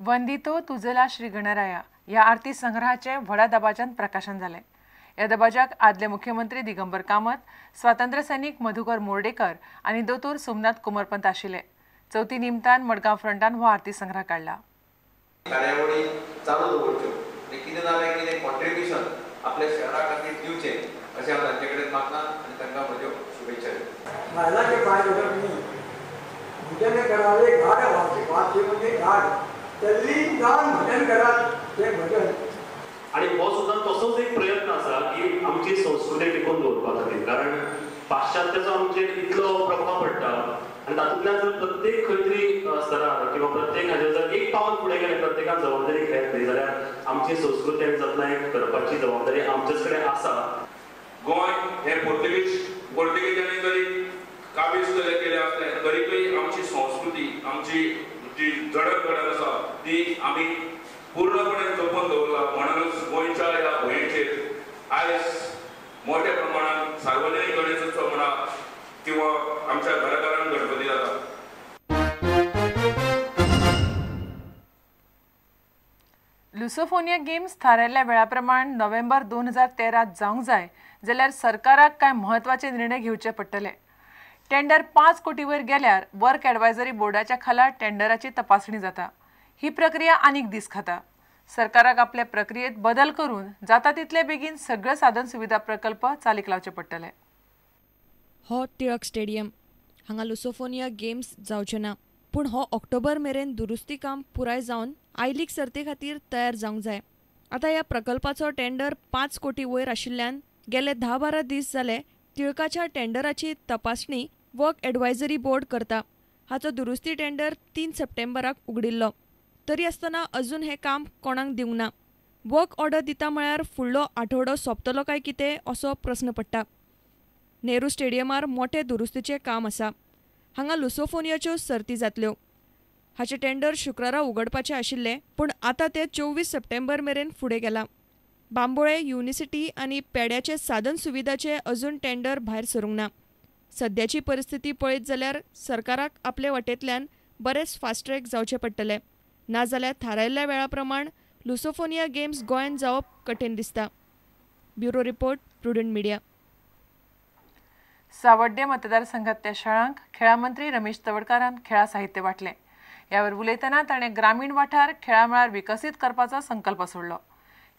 वंदितो तुझला श्री गणराया ह्या आरती संग्रहाचे व्हडा दबाज्यान प्रकाशन जाले। ह्या दबाज्याक आदले मुख्यमंत्री दिगंबर कामत, स्वातंत्र्य सैनिक मधुकर मोर्डेकर आणि दोतोर सोमनाथ कोमरपंत आशिल्ले। चौथी निमतान मडगांव फ्रंटान हो आरती संग्रह काढला। कार्यावळी चालू दवरच्यो आनी कितें जालें कितें कॉन्ट्रिब्युशन आपल्या शहरा खातीर दिवचें अशें हांव तांचे कडेन मागना आनी तांकां म्हज्यो शुभेच्छा दिता। महिला के पाय धरप न्ही, भजन करावे घाट व्हांवचे पांचशे म्हणजे घाट तल्लीन जावन भजन करात ते भजन। आणि हो सुद्दां तसोच एक प्रयत्न आसा की आमची संस्कृती टिकून दवरपा खातीर, कारण पाश्चात्याचो आमचेर इतलो प्रभाव पडटा आनी तातूंतल्यान जर प्रत्येक खंय तरी स्तरार किंवा प्रत्येक हाजेर जर एक पावल फुडें गेलें, प्रत्येकान जबाबदारी घेतली जाल्यार आमची संस्कृती आनी जतनाय करपाची जबाबदारी आमचेच कडेन आसा। गोंय हे पोर्तुगीजांनी जरी काबीज केले असले तरीकय आमची संस्कृती आमची जी जडण घडण आसा ती आमी पूर्णपणे जपून दवरला। म्हणूनच गोंयच्या ह्या भुंयेचेर आयज मोठ्या प्रमाणात सार्वजनीक गणेशोत्सव म्हणा किंवा आमच्या घराघरांत गणपती जाता। लुसोफोनिया गेम्स थारायल्ल्या वेळाप्रमाण नोव्हेंबर 2013 जावंक जाय जाल्यार सरकाराक कांय म्हत्वाचे निर्णय घेवचे पडटले। टेंडर 5 कोटी वयर गेल्यार वर्क एडवायझरी बोर्डाच्या खाला टेंडराची तपासणी जाता। ही प्रक्रिया आनीक दीस खाता। सरकाराक आपले प्रक्रियेत बदल करून जाता तितले बेगीन सगळे साधन सुविधा प्रकल्प चालीक लावचे पडटले। हो टिळक स्टेडियम हांगा लुसोफोनिया गेम्स जावचे ना, पूण हो ऑक्टोबर मेरेन दुरुस्ती काम पुराय जावन आय लीग सर्ते खातीर तयार जावंक जाय। आतां ह्या प्रकल्पाचो टेंडर 5 कोटी वयर आशिल्ल्यान गेले 10-12 दीस जाले टिळकाच्या टेंडराची तपासणी वर्क एडवायझरी बोर्ड करता। हाचो दुरुस्ती टेंडर 3 सप्टेंबराक उगडिल्लो, तरी आसतना अजून हे काम कोणाक दिवंक ना। वर्क ऑर्डर दिता म्हळ्यार फुडलो आठवडो सोंपतलो काय कितें असो प्रस्न पडटा। नेहरू स्टेडियमार मोठे दुरुस्तीचे काम आसा। हांगा लुसोफोनियाच्यो सर्ती जातल्यो। हाचे टेंडर शुक्रारा उगडपाचे आशिल्ले, पूण आतां ते 24 सप्टेंबर मेरेन फुडें गेला। बांबोळे, युनिसिटी आनी पेड्याचे साधन सुविधाचे अजून टेंडर भायर सरूंक ना। सद्याची परिस्थिती पळयत जाल्यार सरकाराक आपले वटेंतल्यान बरेच फास्ट ट्रॅक जावचे पडटले, नाजाल्यार थारायल्ल्या वेळा प्रमाण लुसोफोनिया गेम्स गोंयांत जावप कठीण दिसता। Bureau report, Prudent Media. सावड्डे मतदारसंघातल्या शाळांक खेळा मंत्री रमेश तवडकारान खेळा साहित्य वाटले। ह्या वर उलयतना ताणें ग्रामीण वाठार खेळा मळार विकसीत करपाचो संकल्प सोडलो।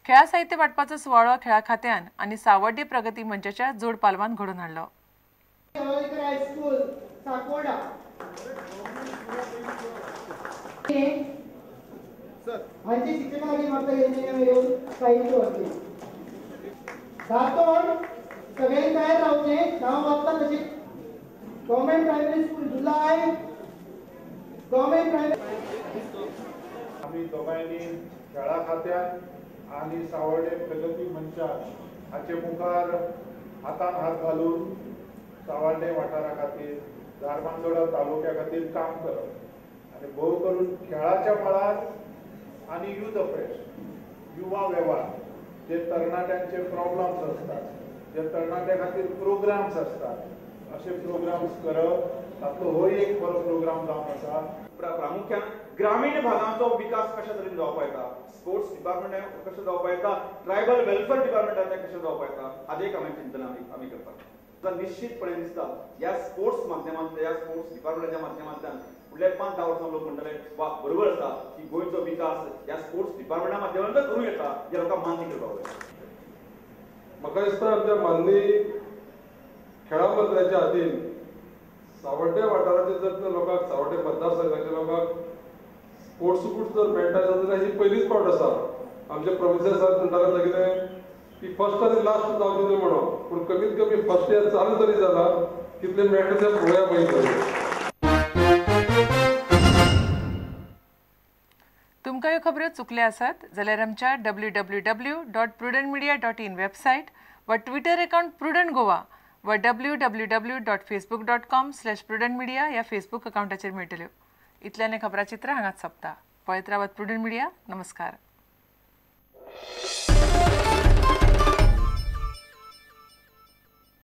खेळा साहित्य वाटपाचो सुवाळो खेळा खात्यान आनी सावड्डे प्रगती मंचाच्या जोड पालवान घडोवन हाडलो। सगळ्यांनी काय रावचें नांव वाचता तशी government primary school July government primary. आम्ही दोघांनी खेळा खात्यात आणि सावड्डे प्रगती मंचान हाचे मुखार हातान हात घालून सावड्डे वाठारा खातीर धारबांदोडा तालुक्या खातीर काम करप आनी भोव करून खेळाच्या मळार आनी यूथ अफेर्स युवा वेव्हार जे तरणाट्यांचे प्रॉब्लेम्स असतात, जे तरणाट्या खातीर प्रोग्राम्स असतात, असे प्रोग्राम्स करप तातूंत हो एक बरो प्रोग्राम जावन आसा। प्रामुख्यान ग्रामीण भागांचो विकास कशा तरेन जावपा येता, स्पोर्ट्स डिपार्टमेंटान कशें जावपा येता, ट्रायबल वेलफेअर डिपार्टमेंटान कशें जावपा येता, हाजें एक चिंतन आमी करतात। निश्चितपणे दिसता ह्या स्पोर्ट्स माध्यमांतल्यान, ह्या स्पोर्ट्स डिपार्टमेंटाच्या माध्यमांतल्यान फुडल्या 5-10 वर्सां लोक म्हणटले वा बरोबर आसा की गोंयचो विकास ह्या स्पोर्ट्स डिपार्टमेंटा माध्यमांतल्यान करूं येता, हें लोकांक मान्य करपाक जाय। म्हाका दिसता आमच्या माननीय खेळा मंत्र्याच्या हातीन सावड्डे वाठाराचे जर लोकांक, सावड्डे मतदारसंघाच्या लोकांक स्पोर्ट्स बूट जर मेळटा जाल्यार ही पयलीच फावट आसा। आमचे प्रोफेसर साहेब म्हणटाले कितें की फर्स्ट आनी लास्ट जावचे न्ही म्हणून, पूण कमीत कमी फर्स्ट इयर चालू तरी जाला, कितले मेळटा ते पळोवया पयलीं। तुमकां ह्यो खबरो चुकल्या आसात जाल्यार आमच्या www.prudentmedia.in वेबसायट वा ट्विटर अकाउंट प्रुडंट गोवा वा www.facebook.com/prudentmedia ह्या फेसबूक अकाउंटाचेर मेळटल्यो। इतल्यान खबराचित्र हांगाच सोंपता। पळयत रावात प्रुडंट मिडिया। नमस्कार।